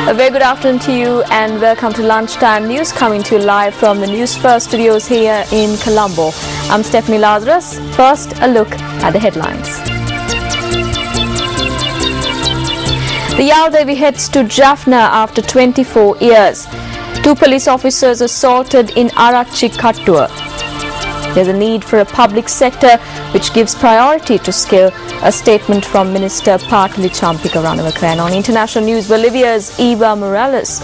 A very good afternoon to you and welcome to Lunchtime News, coming to you live from the Newsfirst studios here in Colombo. I'm Stephanie Lazarus. First, a look at the headlines. The Yaldevi heads to Jaffna after 24 years. 2 police officers assaulted in Arachi Kattua. There's a need for a public sector which gives priority to skill, a statement from Minister Partli Champika Ranawaka. And on international news, Bolivia's Evo Morales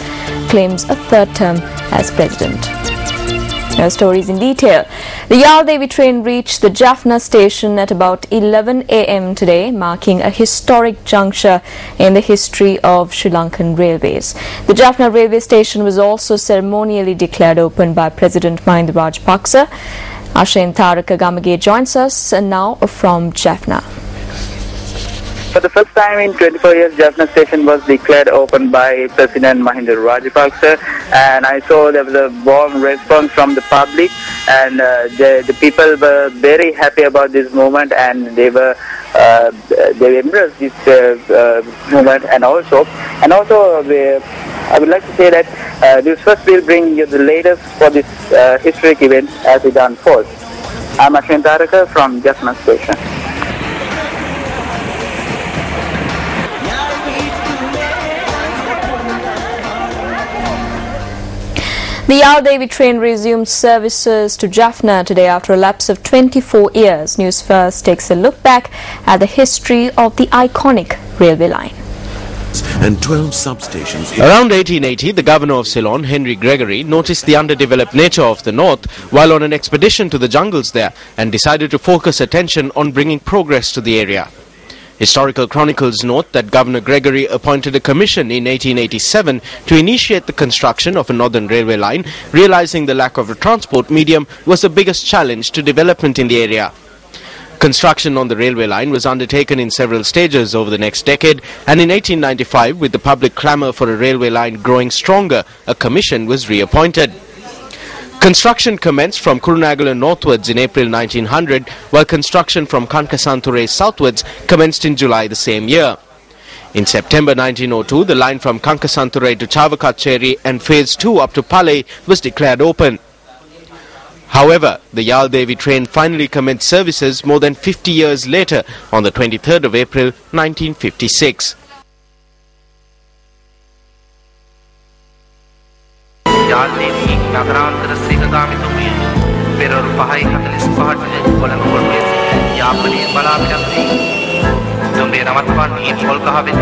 claims a 3rd term as president. Now, stories in detail. The Yaldevi train reached the Jaffna station at about 11 a.m. today, marking a historic juncture in the history of Sri Lankan railways. The Jaffna railway station was also ceremonially declared open by President Mahinda Rajapaksa. Ashen Taraka Gamage joins us now from Jaffna. For the first time in 24 years, Jaffna station was declared open by President Mahinda Rajapaksa, and I saw there was a warm response from the public, and the people were very happy about this movement, and they embraced this movement. And also, I would like to say that Newsfirst will bring you the latest for this historic event as it unfolds. I'm Ashen Taraka from Jaffna station. The Yaldevi train resumed services to Jaffna today after a lapse of 24 years. Newsfirst takes a look back at the history of the iconic railway line. And 12 substations. Around 1880, the governor of Ceylon, Henry Gregory, noticed the underdeveloped nature of the north while on an expedition to the jungles there and decided to focus attention on bringing progress to the area. Historical chronicles note that Governor Gregory appointed a commission in 1887 to initiate the construction of a northern railway line, realizing the lack of a transport medium was the biggest challenge to development in the area. Construction on the railway line was undertaken in several stages over the next decade, and in 1895, with the public clamour for a railway line growing stronger, a commission was reappointed. Construction commenced from Kurunagala northwards in April 1900, while construction from Kankasanture southwards commenced in July the same year. In September 1902, the line from Kankasanture to Chavakacheri and Phase 2 up to Palay was declared open. However, the Yaldevi train finally commenced services more than 50 years later on the 23rd of April 1956. Yaldevi Nagaranthara Srikagamitumia Peror Pahai Hatalis Pahat Kolankolwe Yapani Balabinati Dumbe Ramatpan in Polkahavit.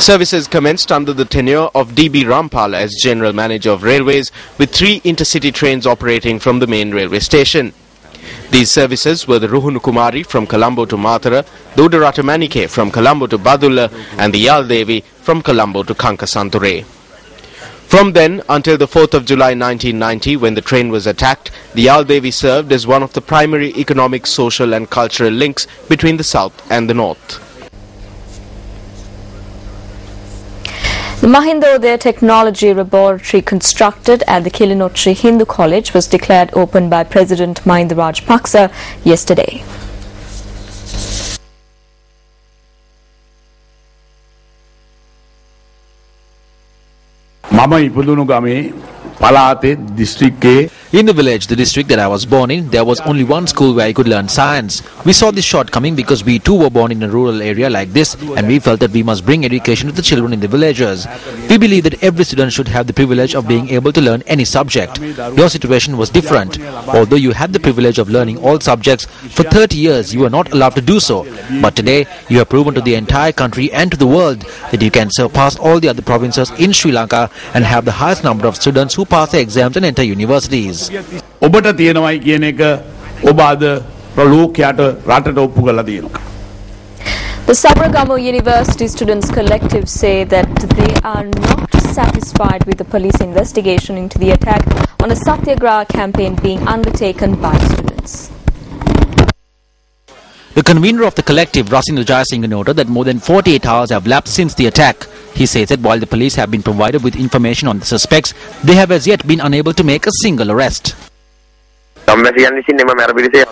Services commenced under the tenure of D.B. Rampal as General Manager of Railways, with 3 intercity trains operating from the main railway station. These services were the Ruhunukumari from Colombo to Matara, the Udaratamanike from Colombo to Badulla, and the Yaldevi from Colombo to Kankasanture. From then until the 4th of July 1990, when the train was attacked, the Yaldevi served as one of the primary economic, social and cultural links between the south and the north. The Mahindodaya Technology Laboratory constructed at the Kilinochri Hindu College was declared open by President Mahinda Rajapaksa yesterday. In the village, the district that I was born in, there was only one school where I could learn science. We saw this shortcoming because we too were born in a rural area like this, and we felt that we must bring education to the children in the villages. We believe that every student should have the privilege of being able to learn any subject. Your situation was different. Although you had the privilege of learning all subjects, for 30 years you were not allowed to do so. But today, you have proven to the entire country and to the world that you can surpass all the other provinces in Sri Lanka and have the highest number of students who pass the exams and enter universities. The Sabaragamu University Students Collective say that they are not satisfied with the police investigation into the attack on a Satyagraha campaign being undertaken by students. The convener of the collective, Rasindra Jayasinghe, noted that more than 48 hours have lapsed since the attack. He says that while the police have been provided with information on the suspects, they have as yet been unable to make a single arrest.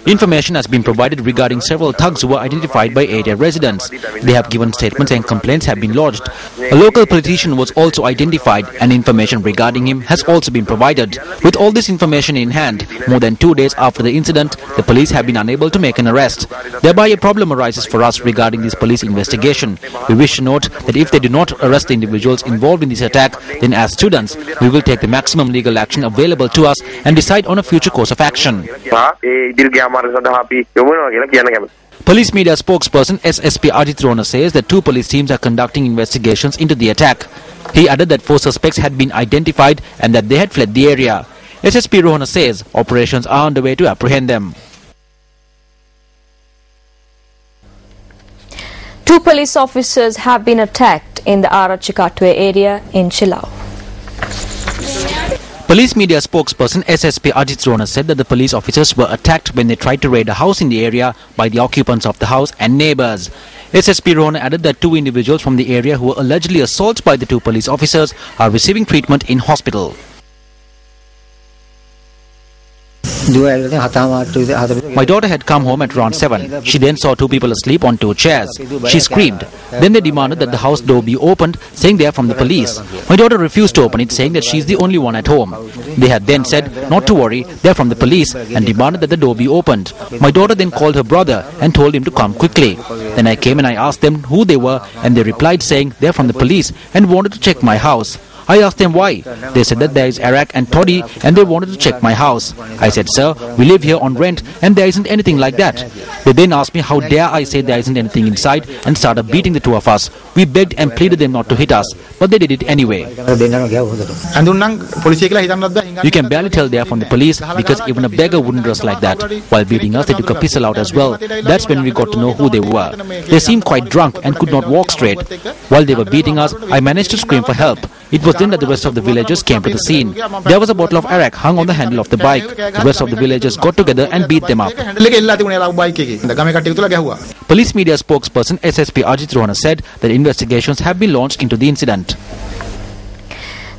Information has been provided regarding several thugs who were identified by area residents. They have given statements and complaints have been lodged. A local politician was also identified and information regarding him has also been provided. With all this information in hand, more than 2 days after the incident, the police have been unable to make an arrest. Thereby a problem arises for us regarding this police investigation. We wish to note that if they do not arrest the individuals involved in this attack, then as students, we will take the maximum legal action available to us and decide on a future course of action. Police media spokesperson SSP Ajit Rona says that 2 police teams are conducting investigations into the attack. He added that 4 suspects had been identified and that they had fled the area. SSP Rona says operations are underway to apprehend them. 2 police officers have been attacked in the Arachikatwe area in Chilao. Police media spokesperson SSP Ajit Rona said that the police officers were attacked when they tried to raid a house in the area by the occupants of the house and neighbours. SSP Rona added that 2 individuals from the area who were allegedly assaulted by the 2 police officers are receiving treatment in hospital. My daughter had come home at around 7. She then saw 2 people asleep on 2 chairs. She screamed. Then they demanded that the house door be opened, saying they are from the police. My daughter refused to open it, saying that she is the only one at home. They had then said not to worry, they are from the police, and demanded that the door be opened. My daughter then called her brother and told him to come quickly. Then I came and I asked them who they were, and they replied saying they are from the police and wanted to check my house. I asked them why. They said that there is Arak and toddy and they wanted to check my house. I said, sir, we live here on rent and there isn't anything like that. They then asked me how dare I say there isn't anything inside and started beating the 2 of us. We begged and pleaded them not to hit us, but they did it anyway. You can barely tell they are from the police because even a beggar wouldn't dress like that. While beating us, they took a pistol out as well. That's when we got to know who they were. They seemed quite drunk and could not walk straight. While they were beating us, I managed to scream for help. It was then that the rest of the villagers came to the scene. There was a bottle of arak hung on the handle of the bike. The rest of the villagers got together and beat them up. Police media spokesperson SSP Ajit Rona said that investigations have been launched into the incident.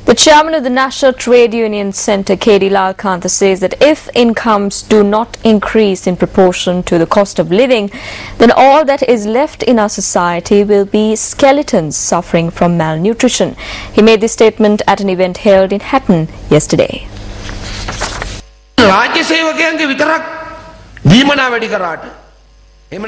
The chairman of the National Trade Union Centre, K.D. Lalkantha, says that if incomes do not increase in proportion to the cost of living, then all that is left in our society will be skeletons suffering from malnutrition. He made this statement at an event held in Hatton yesterday.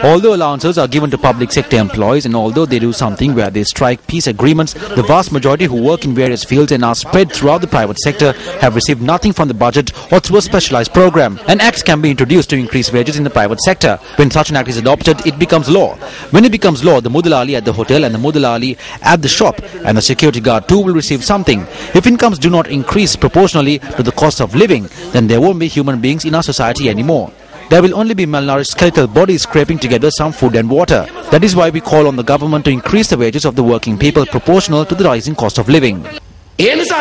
Although allowances are given to public sector employees and although they do something where they strike peace agreements, the vast majority who work in various fields and are spread throughout the private sector have received nothing from the budget or through a specialized program. An act can be introduced to increase wages in the private sector. When such an act is adopted, it becomes law. When it becomes law, the Mudalali at the hotel and the Mudalali at the shop and the security guard too will receive something. If incomes do not increase proportionally to the cost of living, then there won't be human beings in our society anymore. There will only be malnourished skeletal bodies scraping together some food and water. That is why we call on the government to increase the wages of the working people proportional to the rising cost of living. Minister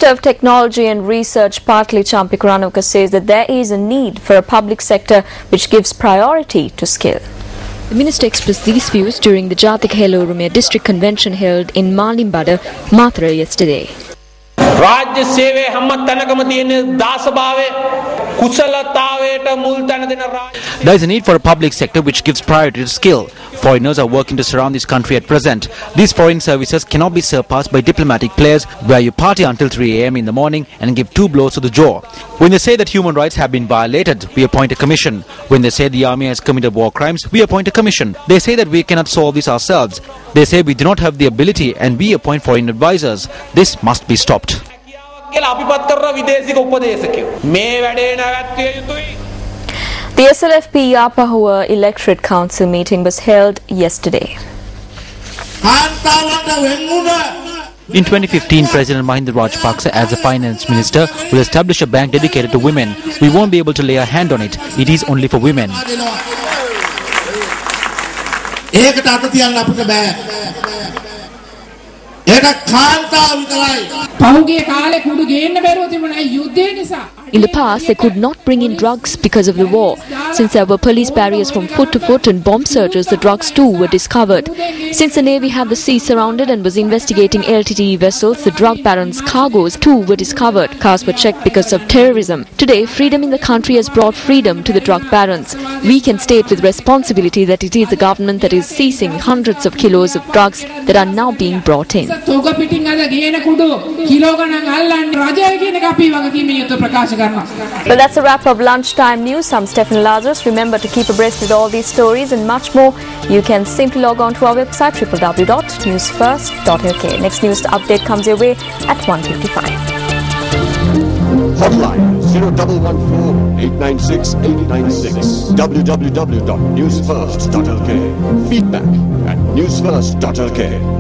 of Technology and Research Partli Champikranawaka says that there is a need for a public sector which gives priority to skill. The minister expressed these views during the Jathika Helorume district convention held in Malimbada, Mathura yesterday. There is a need for a public sector which gives priority to skill. Foreigners are working to surround this country at present. These foreign services cannot be surpassed by diplomatic players where you party until 3 a.m. in the morning and give 2 blows to the jaw. When they say that human rights have been violated, we appoint a commission. When they say the army has committed war crimes, we appoint a commission. They say that we cannot solve this ourselves. They say we do not have the ability and we appoint foreign advisors. This must be stopped. The SLFP Yapahua Electorate Council meeting was held yesterday. In 2015, President Mahinda Rajapaksa, as a finance minister, will establish a bank dedicated to women. We won't be able to lay a hand on it. It is only for women. In the past, they could not bring in drugs because of the war. Since there were police barriers from foot to foot and bomb searches, the drugs too were discovered. Since the Navy had the sea surrounded and was investigating LTTE vessels, the drug barons' cargoes too were discovered. Cars were checked because of terrorism. Today, freedom in the country has brought freedom to the drug barons. We can state with responsibility that it is the government that is seizing hundreds of kilos of drugs that are now being brought in. Well, that's a wrap of Lunchtime News. I'm Stephen Lazarus. Remember to keep abreast with all these stories and much more. You can simply log on to our website www.newsfirst.lk. Next news update comes your way at 1:55. Hotline 0114-896-896. www.newsfirst.lk. Feedback at newsfirst.lk.